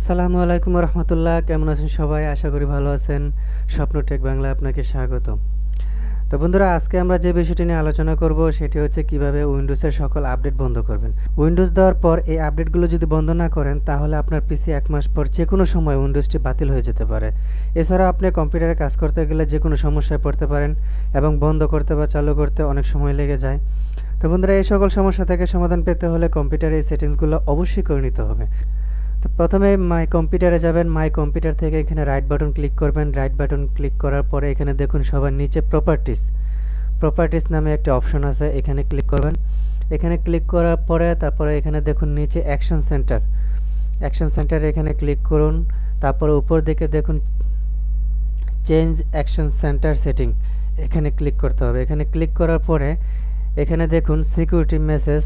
আসসালামু আলাইকুম রহমতুল্লাহ। কেমন আছেন সবাই? আশা করি ভালো আছেন। স্বপ্ন টেক বাংলা আপনাকে স্বাগত। তো বন্ধুরা, আজকে আমরা যে বিষয়টি নিয়ে আলোচনা করব সেটি হচ্ছে কিভাবে উইন্ডোজের সকল আপডেট বন্ধ করবেন। উইন্ডোজ দেওয়ার পর এই আপডেটগুলো যদি বন্ধ না করেন তাহলে আপনার পিসি 1 মাস পর যে কোনো সময় উইন্ডোজটি বাতিল হয়ে যেতে পারে। এছাড়া আপনি কম্পিউটারে কাজ করতে গেলে যে কোনো সমস্যায় পড়তে পারেন এবং বন্ধ করতে বা চালু করতে অনেক সময় লেগে যায়। তো বন্ধুরা, এই সকল সমস্যা থেকে সমাধান পেতে হলে কম্পিউটারে এই সেটিংসগুলো অবশ্যই করে নিতে হবে। তো প্রথমে মাই কম্পিউটারে যাবেন। মাই কম্পিউটার থেকে এখানে রাইট বাটন ক্লিক করবেন। রাইট বাটন ক্লিক করার পরে এখানে দেখুন সবার নিচে প্রপার্টিস নামে একটা অপশন আছে, এখানে ক্লিক করবেন। এখানে ক্লিক করার পরে তারপরে এখানে দেখুন নিচে অ্যাকশন সেন্টারে এখানে ক্লিক করুন। তারপরে উপর দিকে দেখুন চেঞ্জ অ্যাকশন সেন্টার সেটিং, এখানে ক্লিক করতে হবে। এখানে ক্লিক করার পরে এখানে দেখুন সিকিউরিটি মেসেজ,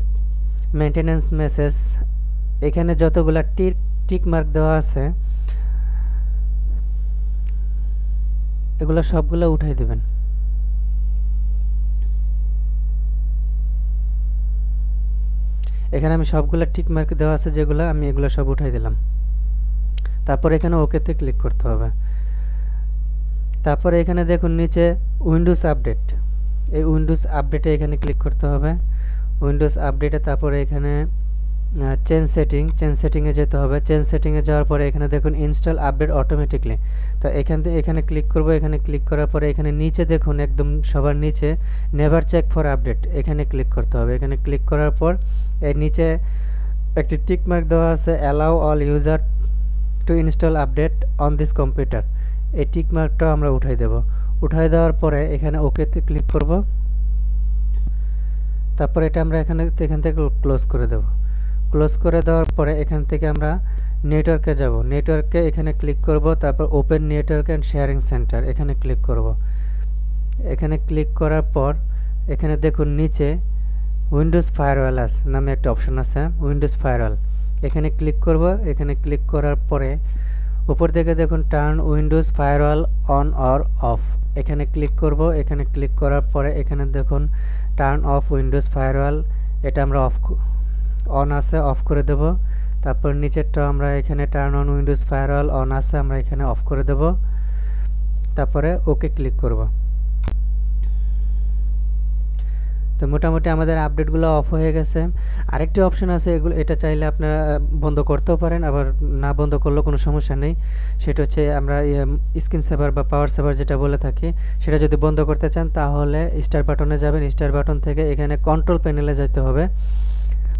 মেনটেন্যান্স মেসেজ, এখানে যতগুলা টিক মার্ক দেওয়া আছে এগুলো সবগুলো উঠাই দিবেন। এখানে আমি সবগুলো টিক মার্ক দেওয়া আছে যেগুলো, আমি এগুলো সব উঠাই দিলাম। তারপর এখানে ওকেতে ক্লিক করতে হবে। তারপরে এখানে দেখুন নিচে উইন্ডোজ আপডেট, এই উইন্ডোজ আপডেটে এখানে ক্লিক করতে হবে। উইন্ডোজ আপডেটে তারপরে এখানে চেঞ্জ সেটিংয়ে যেতে হবে। চেঞ্জ সেটিংয়ে যাওয়ার পরে এখানে দেখুন ইনস্টল আপডেট অটোমেটিকলি, তো এখানে ক্লিক করব। এখানে ক্লিক করার পরে এখানে নিচে দেখুন একদম সবার নিচে নেভার চেক ফর আপডেট, এখানে ক্লিক করতে হবে। এখানে ক্লিক করার পর এর নিচে একটি টিক মার্ক দেওয়া আছে allow all user to install update on this computer, এই টিক মার্কটাও আমরা উঠাই দেব। উঠাই দেওয়ার পরে এখানে ওকেতে ক্লিক করব। তারপর এটা আমরা এখান থেকে ক্লোজ করে দেব। ক্লোজ করে দেওয়ার পরে এখান থেকে আমরা নেটওয়ার্কে যাব। নেটওয়ার্কে এখানে ক্লিক করব। তারপর open network and sharing centre, এখানে ক্লিক করব। এখানে ক্লিক করার পর এখানে দেখুন নিচে উইন্ডোজ ফায়ারওয়াল নামে একটা অপশন আছে, উইন্ডোজ ফায়ারওয়াল, এখানে ক্লিক করব। এখানে ক্লিক করার পরে উপর দিকে দেখুন turn Windows firewall on or of, এখানে ক্লিক করব। এখানে ক্লিক করার পরে এখানে দেখুন টার্ন অফ উইন্ডোজ ফায়ারওয়াল, এটা আমরা অন আছে, অফ করে দেব। তারপর নিচেরটা আমরা এখানে turn on Windows firewall on আছে, আমরা এখানে অফ করে দেব। তারপরে ওকে ক্লিক করব। তো মোটামুটি আমাদের আপডেটগুলো অফ হয়ে গেছে। আরেকটি অপশন আছে, এটা চাইলে আপনারা বন্ধ করতেও পারেন, আবার না বন্ধ করলেও কোনো সমস্যা নেই। সেটা হচ্ছে আমরা স্ক্রিন সেভার বা পাওয়ার সেভার যেটা বলে থাকি, সেটা যদি বন্ধ করতে চান তাহলে স্টার বাটনে যাবেন। স্টার বাটন থেকে এখানে কন্ট্রোল প্যানেলে যেতে হবে।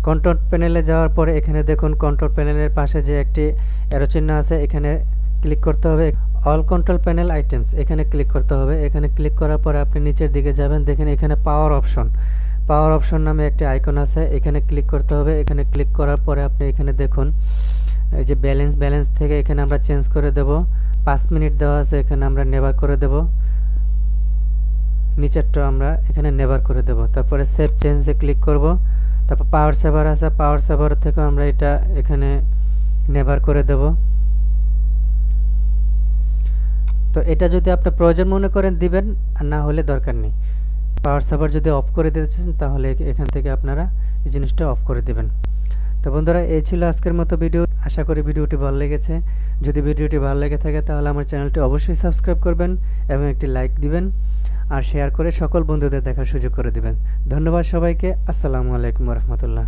কন্ট্রোল প্যানেলে যাওয়ার পরে এখানে দেখুন কন্ট্রোল প্যানেলের পাশে যে একটি অ্যারো চিহ্ন আছে, এখানে ক্লিক করতে হবে। অল কন্ট্রোল প্যানেল আইটেমস, এখানে ক্লিক করতে হবে। এখানে ক্লিক করার পরে আপনি নিচের দিকে যাবেন, দেখেন এখানে পাওয়ার অপশন নামে একটি আইকন আছে, এখানে ক্লিক করতে হবে। এখানে ক্লিক করার পরে আপনি এখানে দেখুন এই যে ব্যালেন্স থেকে এখানে আমরা চেঞ্জ করে দেব। 5 মিনিট দেওয়া আছে, এখানে আমরা নেভার করে দেব। নিচেরটা আমরা এখানে নেভার করে দেব। তারপরে সেভ চেঞ্জে ক্লিক করব। তারপর পাওয়ার সেভার আছে, পাওয়ার সেভার থেকে আমরা এটা এখানে নেভার করে দেব। তো এটা যদি আপনি প্রয়োজন মনে করেন দিবেন, আর না হলে দরকার নেই। পাওয়ার সেভার যদি অফ করে দিতে চান তাহলে এখান থেকে আপনারা এই জিনিসটা অফ করে দিবেন। তো বন্ধুরা, এই ছিল আজকের মতো ভিডিও। আশা করি ভিডিওটি ভালো লেগেছে। যদি ভিডিওটি ভালো লেগে থাকে তাহলে আমার চ্যানেলটি অবশ্যই সাবস্ক্রাইব করবেন এবং একটি লাইক দিবেন আর শেয়ার করে সকল বন্ধুদের দেখার সুযোগ করে দিবেন। ধন্যবাদ সবাইকে। আসসালামু আলাইকুম রহমতুল্লাহ।